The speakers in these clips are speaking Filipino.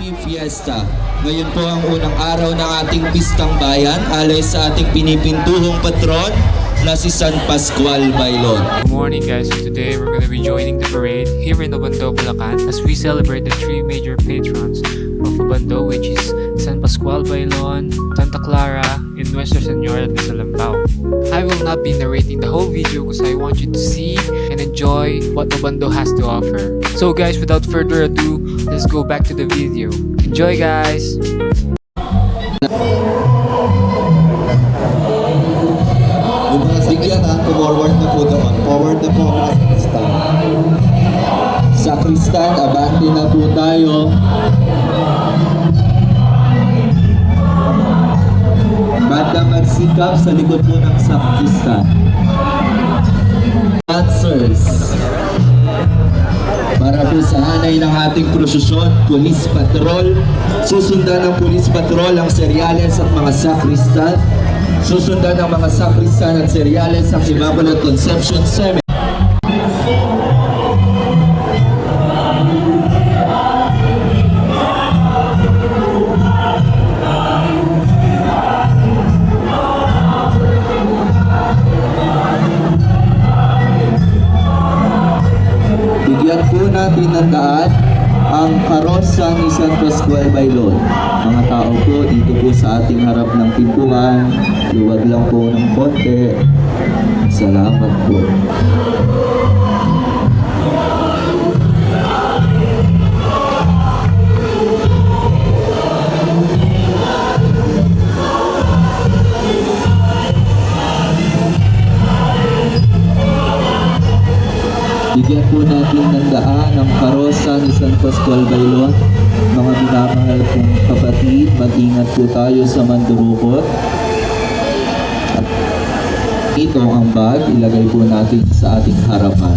Happy Fiesta! Ngayon po ang unang araw ng ating pistang bayan alay sa ating pinipintuhong patron na si San Pascual Bailon. Good morning guys, so today we're going to be joining the parade here in Obando, Bulacan as we celebrate the three major patrons of Obando, which is San Pascual Bailon, Santa Clara, and Nuestra Senora de Salambao. I will not be narrating the whole video because I want you to see and enjoy what Obando has to offer. So guys, without further ado, let's go back to the video. Enjoy guys! Yung mga sakristan, forward na po doon. Forward na po mga sakristan. Sakristan, abante na po tayo. Banda magsikap sa likod po ng sakristan. Dancers. Para po sa hanay ng ating prosesyon, Police Patrol. Susundan ng Police Patrol ang seryales at mga sakristan. Susundan ng mga sakristan at seryales ang Immaculate Conception Cemetery. Bigyan po natin ng daan ang karosa ni San Pascual Bailon. Mga tao po dito po sa ating harap ng pintuan, luwag lang po ng konti. Salamat po. Bigyan po natin ng daan ang karosa ni San Pascual Bailon. Mga minamahal kong kapatid, mag-ingat po tayo sa mandurukot. At ito ang bag, ilagay po natin sa ating harapan.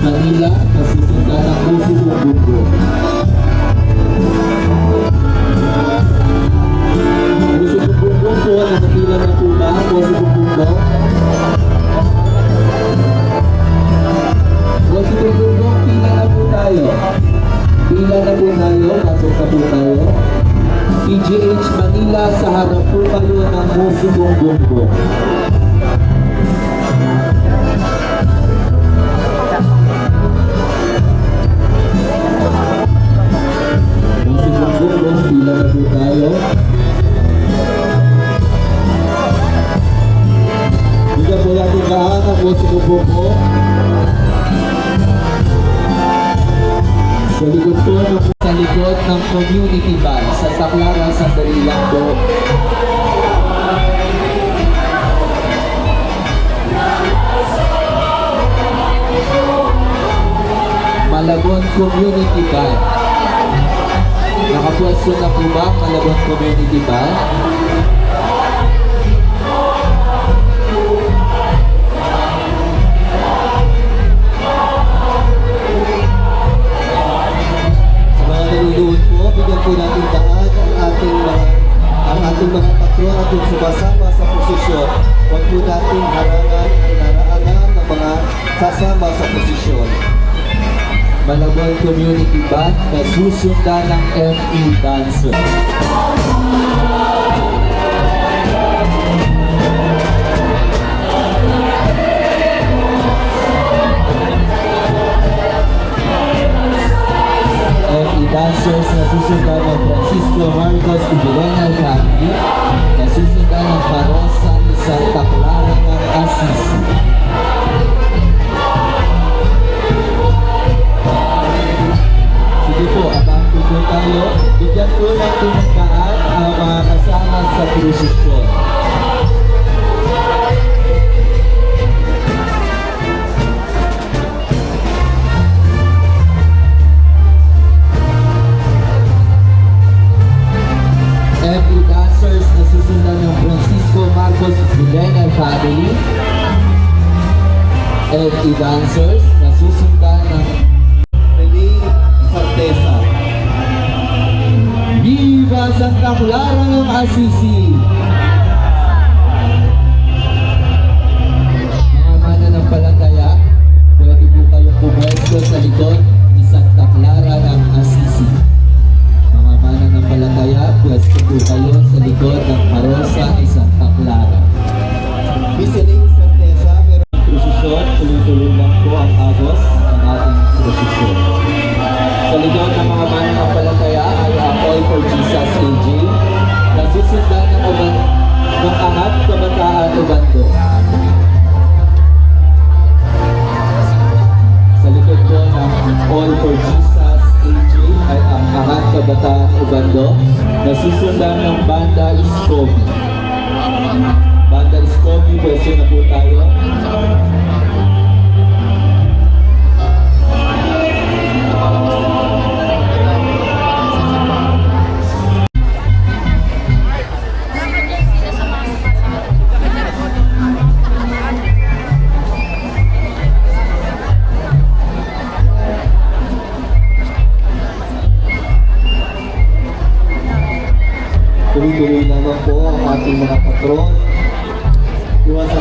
Manila, kasusundan ng puso ng buko. Po, nakapila na po ba ang Puso Bumbong? Puso Bumbong, pila na po tayo. Pila na po tayo, pasok na po tayo. PGH Manila, sa harap po kayo ng Puso Bumbong. Puso Bumbong, pila na po tayo. Bigyan po natin daan ang Puso Bumbong. Sa likod ng community van sa Santa Clara, Sandali lang po. Malabon Community Van. Nakapwesto na po ba Malabon Community Van? Bigyan po natin daan ang ating mga patron at yung sumasama sa posisyon. Huwag po natin harangan ang naraanan ng mga sasama sa posisyon. Malabon Community Band na susundan ng ME Dancer. Dancers na susundan ng Francisco Marcos Ibilena Family, na susundan ng Parosa ni Santa Clara ng Assisi. Sige po, abang po tayo. Bigyan po natin ng daan ang mga kasama sa prosesyon. ME Dancers na susundan ng Francisco Marcos Ibilena Family. ME Dancers na susundan ng Relay Forteza. Viva Santa Clara ng Assisi! Mga mananampalataya,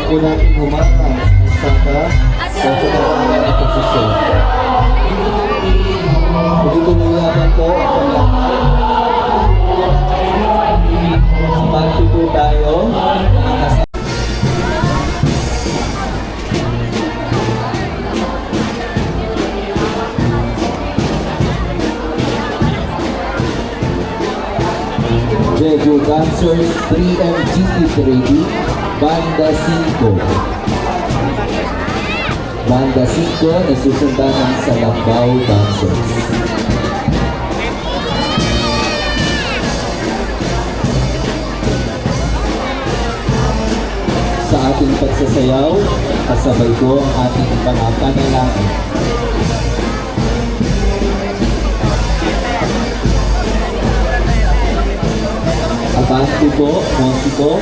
po natin humarang sa katawan ng posisyon. Tuloy naman po ang paglakad. Sumati po tayo. Jeju Dancers 3MG is ready. Banda 5. Banda 5 na susundan sa Langgao Dancers. Sa ating pagsasayaw, kasabay ko ang ating pangapanalangin. Abante po, musiko.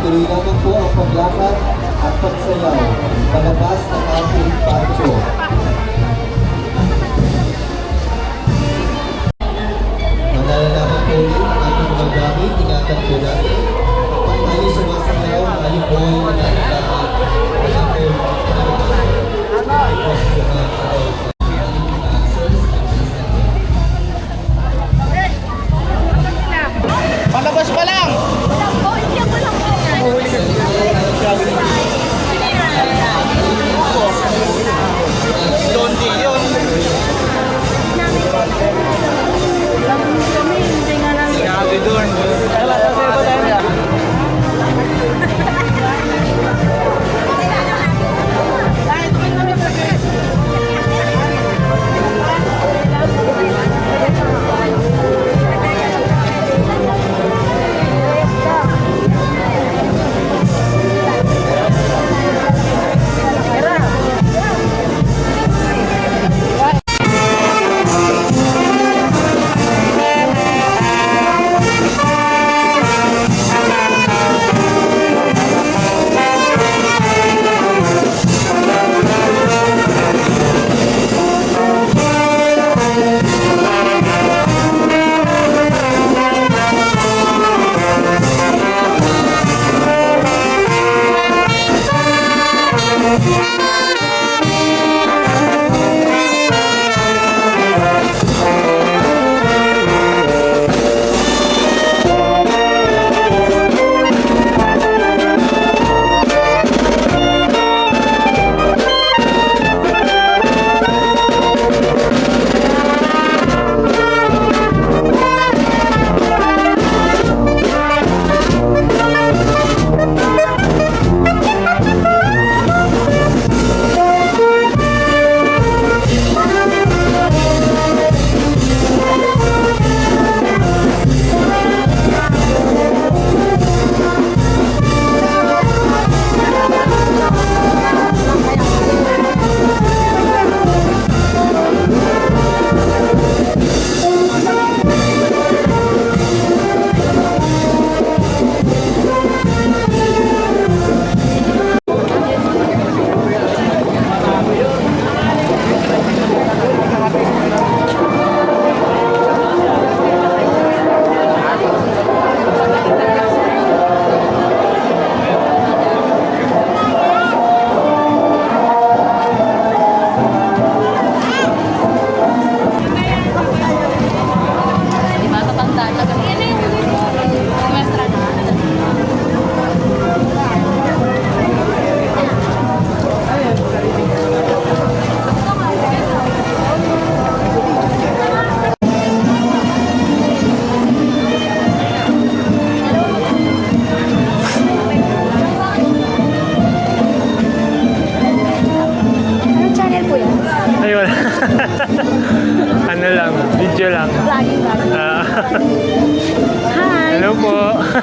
Tuloy naman po ang paglakad at pagsayaw palabas ng ating patio. Nalalaman po ulit ang ating mga gamit, ingatan po natin. Kapag tayo sumasayaw, tayo po ay nalalaman. Kasi po, Palabas pa lang! Dondi yun. Sabi doon.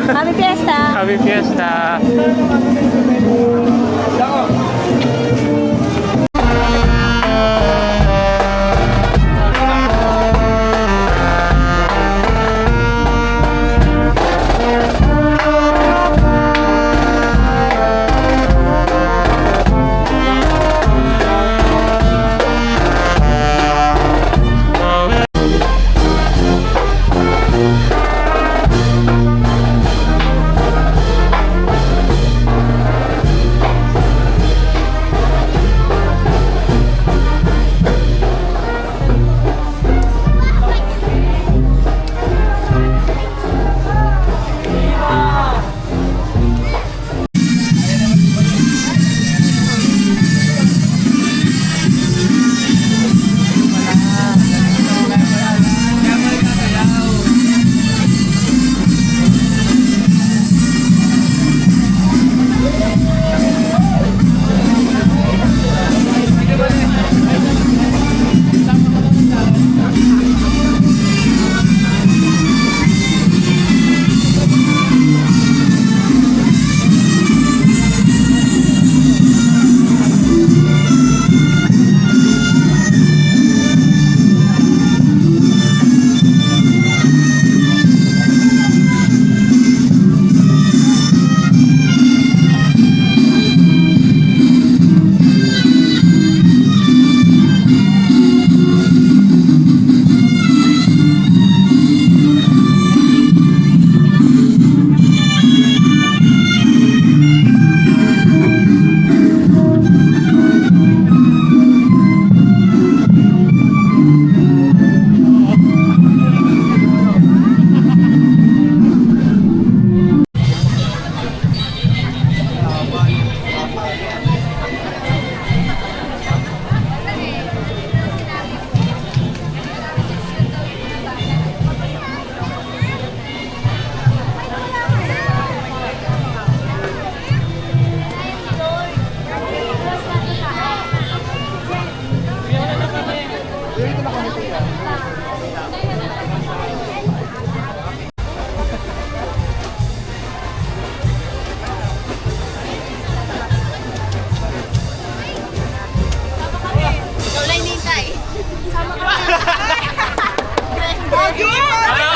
Happy Fiesta! Happy Fiesta!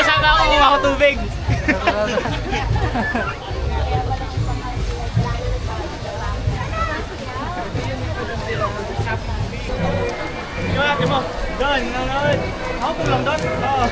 Sana ako kumuha ko tubig. Yung ate mo, doon, nanonood. Ako po lang doon. Oo.